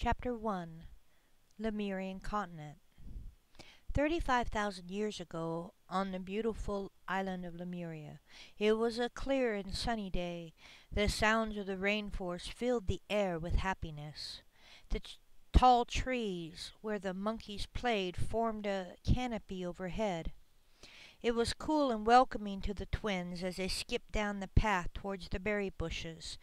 Chapter 1 Lemurian Continent 35,000 years ago, on the beautiful island of Lemuria, it was a clear and sunny day. The sounds of the rainforest filled the air with happiness. The tall trees where the monkeys played formed a canopy overhead. It was cool and welcoming to the twins as they skipped down the path towards the berry bushes.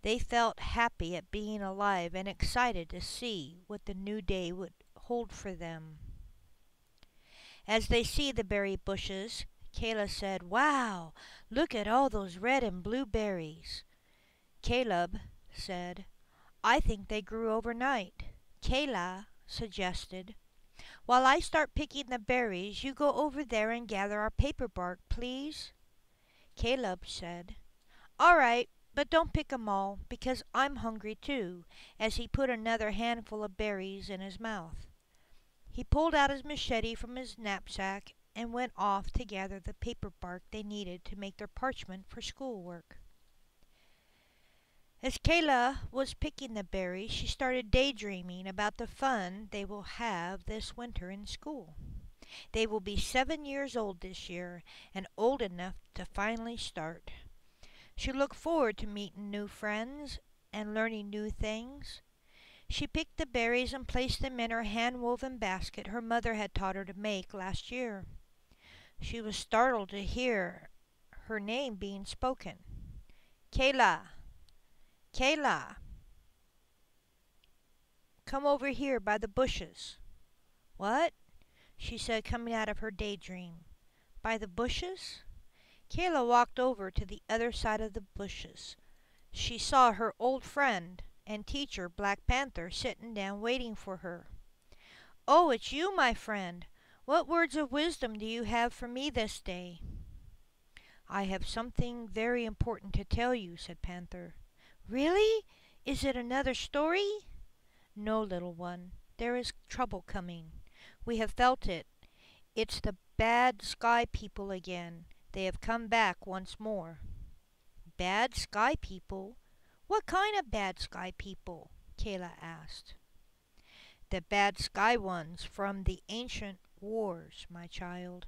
They felt happy at being alive and excited to see what the new day would hold for them. As they see the berry bushes, Kayla said, "Wow, look at all those red and blue berries." Caleb said, "I think they grew overnight." Kayla suggested, "While I start picking the berries, you go over there and gather our paper bark, please." Caleb said, "All right, but don't pick 'em all, because I'm hungry too," as he put another handful of berries in his mouth. He pulled out his machete from his knapsack and went off to gather the paper bark they needed to make their parchment for schoolwork. As Kayla was picking the berries, she started daydreaming about the fun they will have this winter in school. They will be 7 years old this year, and old enough to finally start. She looked forward to meeting new friends and learning new things. She picked the berries and placed them in her hand-woven basket her mother had taught her to make last year. She was startled to hear her name being spoken. "Kayla! Kayla! Come over here by the bushes." "What?" she said, coming out of her daydream. "By the bushes?" Kayla walked over to the other side of the bushes. She saw her old friend and teacher, Black Panther, sitting down waiting for her. "Oh, it's you, my friend. What words of wisdom do you have for me this day?" "I have something very important to tell you," said Panther. "Really? Is it another story?" "No, little one. There is trouble coming. We have felt it. It's the bad sky people again. They have come back once more." "Bad sky people? What kind of bad sky people?" Kayla asked. "The bad sky ones from the ancient wars, my child.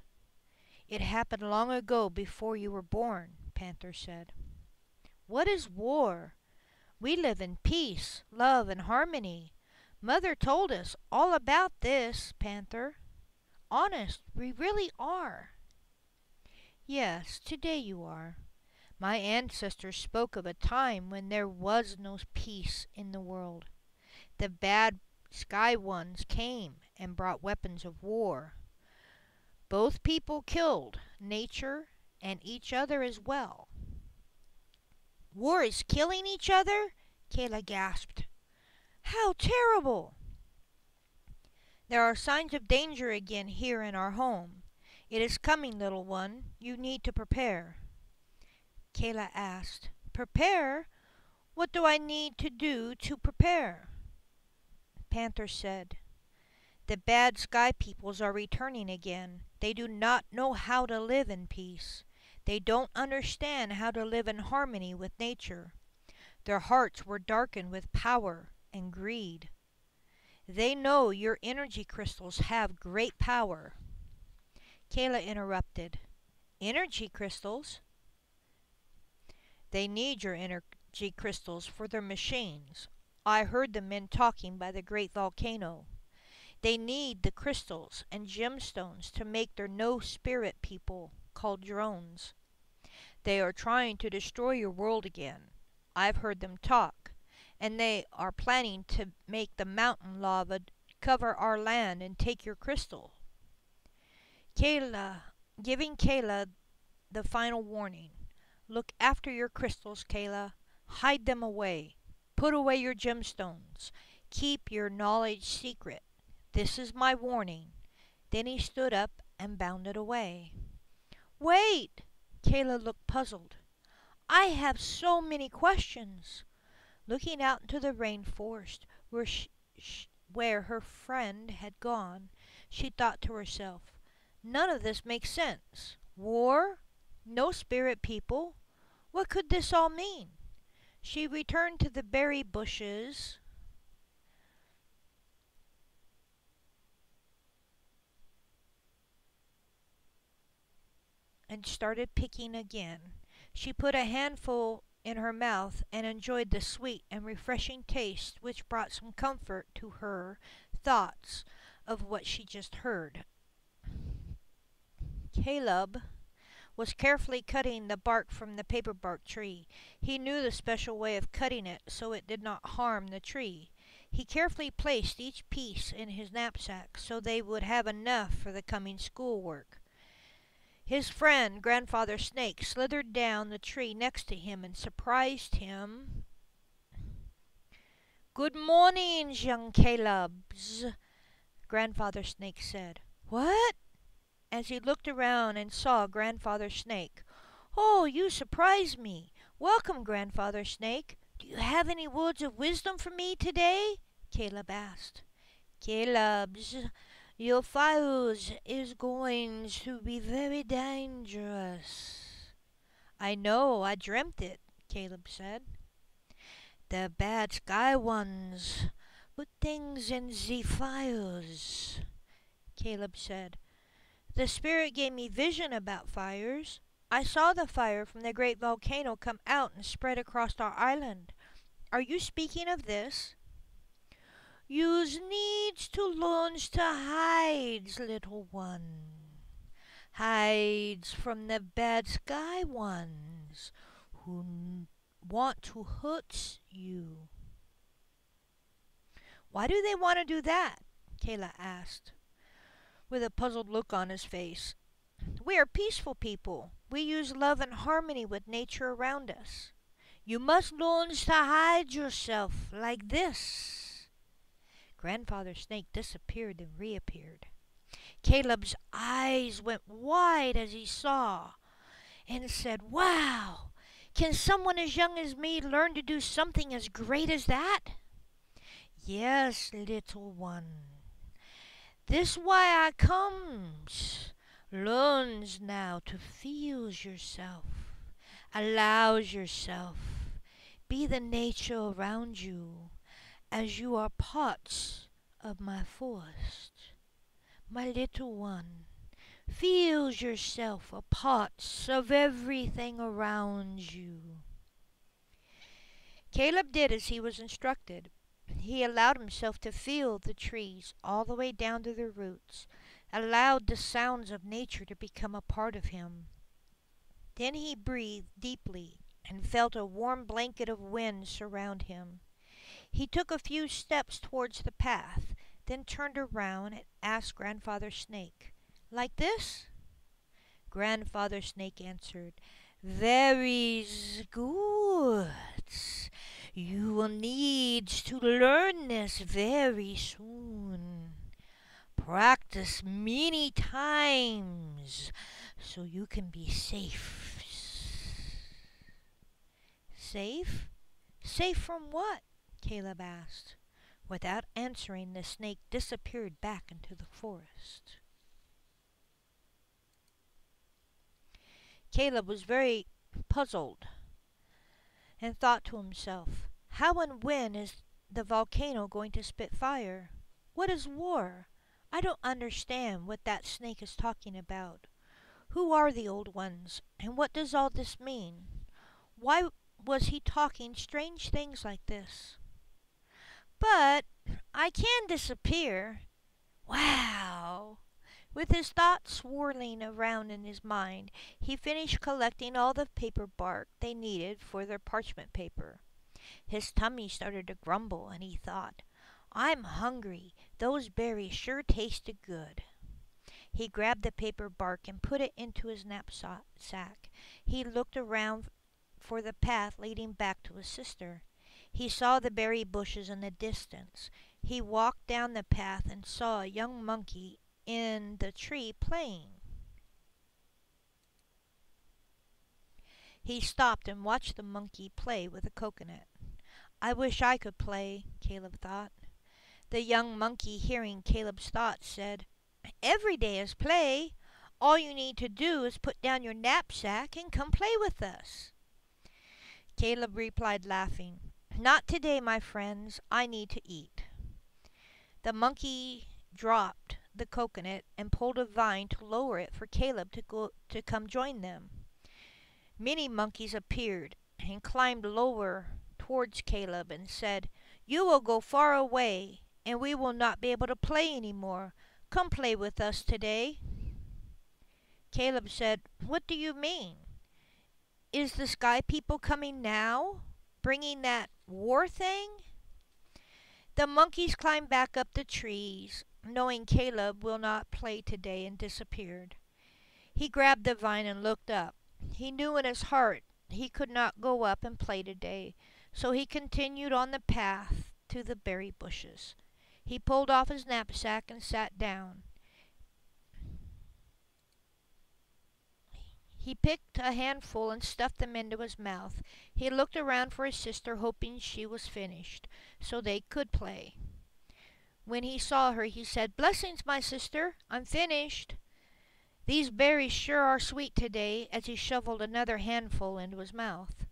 It happened long ago before you were born," Panther said. "What is war? We live in peace, love, and harmony. Mother told us all about this, Panther. Honest, we really are." "Yes, today you are. My ancestors spoke of a time when there was no peace in the world. The bad sky ones came and brought weapons of war. Both people killed nature and each other as well." "War is killing each other?" Kayla gasped. "How terrible!" "There are signs of danger again here in our home. It is coming, little one. You need to prepare." Kayla asked, "Prepare? What do I need to do to prepare?" Panther said, "The bad sky peoples are returning again. They do not know how to live in peace. They don't understand how to live in harmony with nature. Their hearts were darkened with power and greed. They know your energy crystals have great power." Kayla interrupted. "Energy crystals?" "They need your energy crystals for their machines. I heard the men talking by the great volcano. They need the crystals and gemstones to make their no-spirit people, called drones. They are trying to destroy your world again. I've heard them talk, and they are planning to make the mountain lava cover our land and take your crystal." Giving Kayla the final warning. "Look after your crystals, Kayla. Hide them away. Put away your gemstones. Keep your knowledge secret. This is my warning." Then he stood up and bounded away. "Wait!" Kayla looked puzzled. "I have so many questions." Looking out into the rainforest where her friend had gone, she thought to herself, "None of this makes sense. War? No spirit people? What could this all mean?" She returned to the berry bushes and started picking again. She put a handful in her mouth and enjoyed the sweet and refreshing taste which brought some comfort to her thoughts of what she just heard. Caleb was carefully cutting the bark from the paperbark tree. He knew the special way of cutting it so it did not harm the tree. He carefully placed each piece in his knapsack so they would have enough for the coming schoolwork. His friend, Grandfather Snake, slithered down the tree next to him and surprised him. "Good morning, young Calebs," Grandfather Snake said. "What?" As he looked around and saw Grandfather Snake. "Oh, you surprise me. Welcome, Grandfather Snake. Do you have any words of wisdom for me today?" Caleb asked. "Calebs, your fires is going to be very dangerous." "I know, I dreamt it," Caleb said. "The bad sky ones put things in the fires," Caleb said. "The spirit gave me vision about fires. I saw the fire from the great volcano come out and spread across our island. Are you speaking of this?" "Yous needs to learn to hide, little one. Hides from the bad sky ones who want to hurt you." "Why do they want to do that?" Kayla asked, with a puzzled look on his face. "We are peaceful people. We use love and harmony with nature around us. You must learn to hide yourself like this." Grandfather Snake disappeared and reappeared. Caleb's eyes went wide as he saw and said, "Wow! Can someone as young as me learn to do something as great as that?" "Yes, little one. This why I comes. Learns now to feel yourself. Allows yourself. Be the nature around you, as you are parts of my forest. My little one, feel yourself a part of everything around you." Caleb did as he was instructed. He allowed himself to feel the trees all the way down to their roots, allowed the sounds of nature to become a part of him. Then he breathed deeply and felt a warm blanket of wind surround him. He took a few steps towards the path, then turned around and asked Grandfather Snake, "Like this?" Grandfather Snake answered, "Very good. You will need to learn this very soon. Practice many times so you can be safe." "Safe? Safe from what?" Caleb asked. Without answering, the snake disappeared back into the forest. Caleb was very puzzled and thought to himself, "How and when is the volcano going to spit fire? What is war? I don't understand what that snake is talking about. Who are the old ones, and what does all this mean? Why was he talking strange things like this? But I can disappear. Wow!" With his thoughts swirling around in his mind, he finished collecting all the paper bark they needed for their parchment paper. His tummy started to grumble, and he thought, "I'm hungry. Those berries sure tasted good." He grabbed the paper bark and put it into his knapsack. He looked around for the path leading back to his sister. He saw the berry bushes in the distance. He walked down the path and saw a young monkey in the tree playing. He stopped and watched the monkey play with a coconut. "I wish I could play," Caleb thought. The young monkey, hearing Caleb's thoughts, said, "Every day is play. All you need to do is put down your knapsack and come play with us." Caleb replied, laughing, "Not today, my friends. I need to eat." The monkey dropped the coconut and pulled a vine to lower it for Caleb to come join them. Many monkeys appeared and climbed lower towards Caleb and said, "You will go far away, and we will not be able to play any more. Come play with us today." Caleb said, "What do you mean? Is the sky people coming now, bringing that war thing?" The monkeys climbed back up the trees, knowing Caleb will not play today, and disappeared. He grabbed the vine and looked up. He knew in his heart he could not go up and play today, so he continued on the path to the berry bushes. He pulled off his knapsack and sat down. He picked a handful and stuffed them into his mouth. He looked around for his sister, hoping she was finished, so they could play. When he saw her, he said, "Blessings, my sister, I'm finished." "These berries sure are sweet today," as he shoveled another handful into his mouth.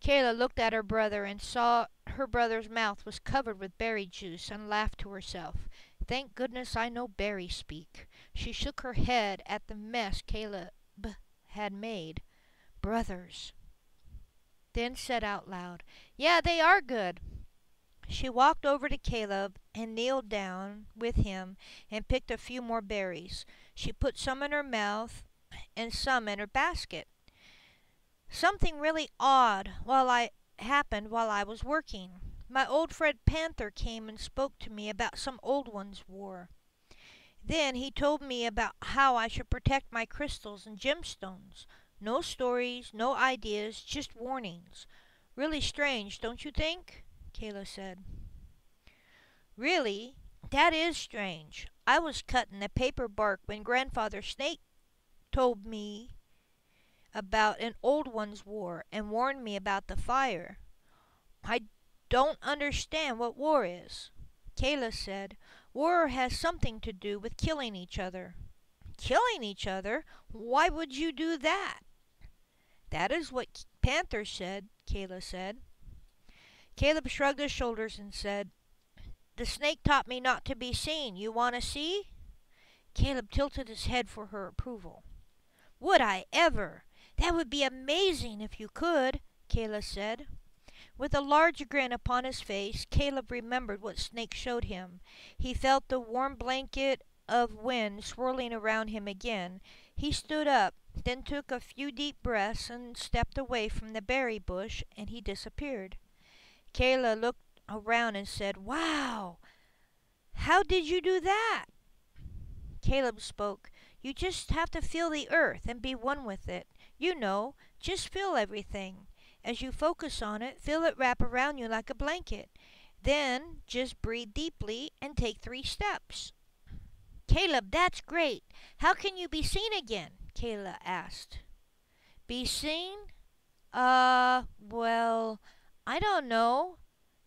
Kayla looked at her brother and saw her brother's mouth was covered with berry juice and laughed to herself. "Thank goodness I know berry speak." She shook her head at the mess Caleb had made. "Brothers," then said out loud, "Yeah, they are good." She walked over to Caleb and kneeled down with him and picked a few more berries. She put some in her mouth and some in her basket. "Something really odd happened while I was working. My old friend Panther came and spoke to me about some old ones' war. Then he told me about how I should protect my crystals and gemstones. No stories, no ideas, just warnings. Really strange, don't you think?" Kayla said. "Really? That is strange. I was cutting the paper bark when Grandfather Snake told me about an old one's war and warned me about the fire. I don't understand what war is." Kayla said, "War has something to do with killing each other." "Killing each other? Why would you do that?" "That is what Panther said," Kayla said. Caleb shrugged his shoulders and said, "The snake taught me not to be seen. You want to see?" Caleb tilted his head for her approval. "Would I ever? That would be amazing if you could," Kayla said. With a large grin upon his face, Caleb remembered what Snake showed him. He felt the warm blanket of wind swirling around him again. He stood up, then took a few deep breaths and stepped away from the berry bush, and he disappeared. Kayla looked around and said, "Wow! How did you do that?" Caleb spoke. "You just have to feel the earth and be one with it. You know, just feel everything. As you focus on it, feel it wrap around you like a blanket. Then just breathe deeply and take 3 steps." "Caleb, that's great. How can you be seen again?" Kayla asked. "Be seen? Well, I don't know.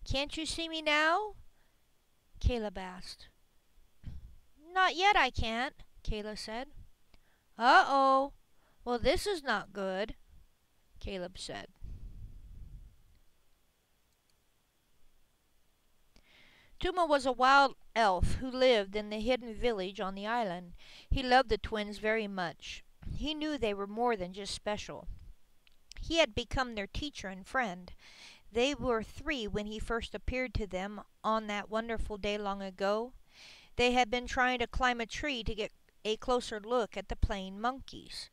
Can't you see me now?" Caleb asked. "Not yet I can't," Kayla said. "Uh-oh. Well, this is not good," Caleb said. Tuma was a wild elf who lived in the hidden village on the island. He loved the twins very much. He knew they were more than just special. He had become their teacher and friend. They were 3 when he first appeared to them on that wonderful day long ago. They had been trying to climb a tree to get a closer look at the playing monkeys.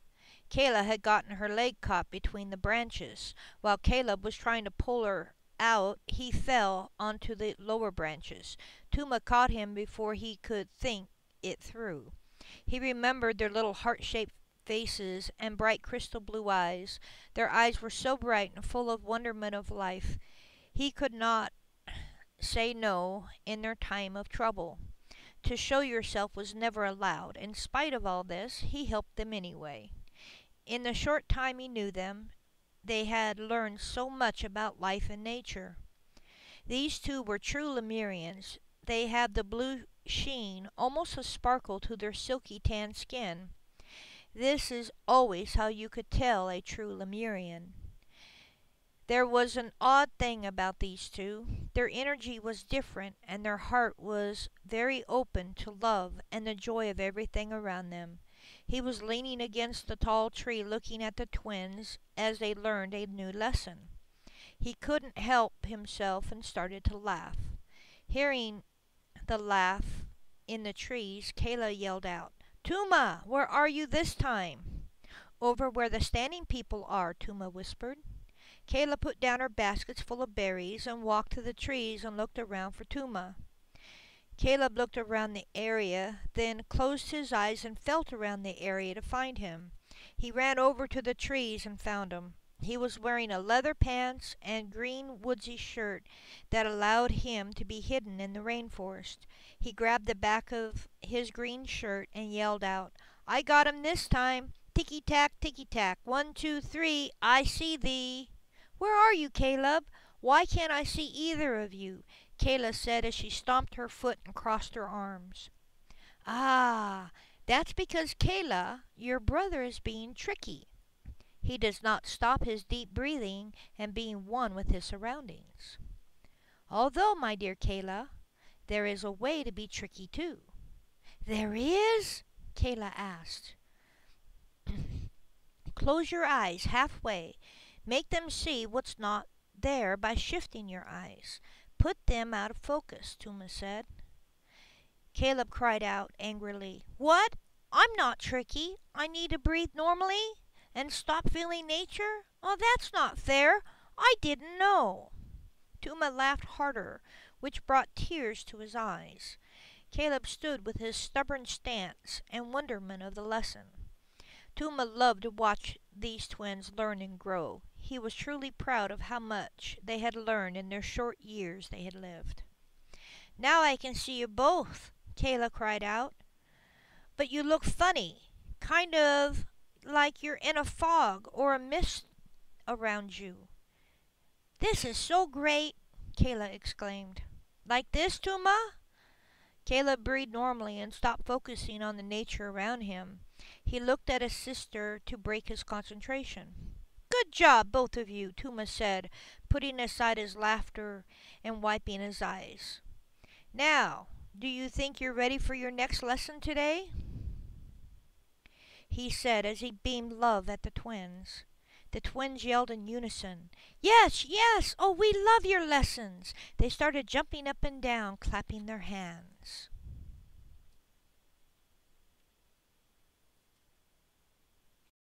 Kayla had gotten her leg caught between the branches. While Caleb was trying to pull her out, he fell onto the lower branches. Tuma caught him before he could think it through. He remembered their little heart-shaped faces and bright crystal blue eyes. Their eyes were so bright and full of wonderment of life. He could not say no in their time of trouble. To show yourself was never allowed. In spite of all this, he helped them anyway. In the short time he knew them, they had learned so much about life and nature. These 2 were true Lemurians. They had the blue sheen, almost a sparkle to their silky tan skin. This is always how you could tell a true Lemurian. There was an odd thing about these two. Their energy was different, and their heart was very open to love and the joy of everything around them. He was leaning against the tall tree looking at the twins as they learned a new lesson. He couldn't help himself and started to laugh. Hearing the laugh in the trees, Kayla yelled out, "Tuma, where are you this time?" "Over where the standing people are," Tuma whispered. Kayla put down her baskets full of berries and walked to the trees and looked around for Tuma. Caleb looked around the area, then closed his eyes and felt around the area to find him. He ran over to the trees and found him. He was wearing a leather pants and green woodsy shirt that allowed him to be hidden in the rainforest. He grabbed the back of his green shirt and yelled out, "I got him this time! Ticky-tack, ticky-tack, 1, 2, 3, I see thee!" "Where are you, Caleb? Why can't I see either of you?" Kayla said as she stomped her foot and crossed her arms. "Ah, that's because, Kayla, your brother is being tricky. He does not stop his deep breathing and being one with his surroundings. Although, my dear Kayla, there is a way to be tricky too." "There is?" Kayla asked. "Close your eyes halfway. Make them see what's not there by shifting your eyes. Put them out of focus," Tuma said. Caleb cried out angrily, "What? I'm not tricky. I need to breathe normally and stop feeling nature? Oh, that's not fair. I didn't know." Tuma laughed harder, which brought tears to his eyes. Caleb stood with his stubborn stance and wonderment of the lesson. Tuma loved to watch these twins learn and grow. He was truly proud of how much they had learned in their short years they had lived. "Now I can see you both," Kayla cried out. "But you look funny, kind of like you're in a fog or a mist around you." "This is so great," Kayla exclaimed. "Like this, Tuma?" Caleb breathed normally and stopped focusing on the nature around him. He looked at his sister to break his concentration. "Good job, both of you," Tuma said, putting aside his laughter and wiping his eyes. "Now, do you think you're ready for your next lesson today?" he said as he beamed love at the twins. The twins yelled in unison, "Yes, yes! Oh, we love your lessons!" They started jumping up and down, clapping their hands.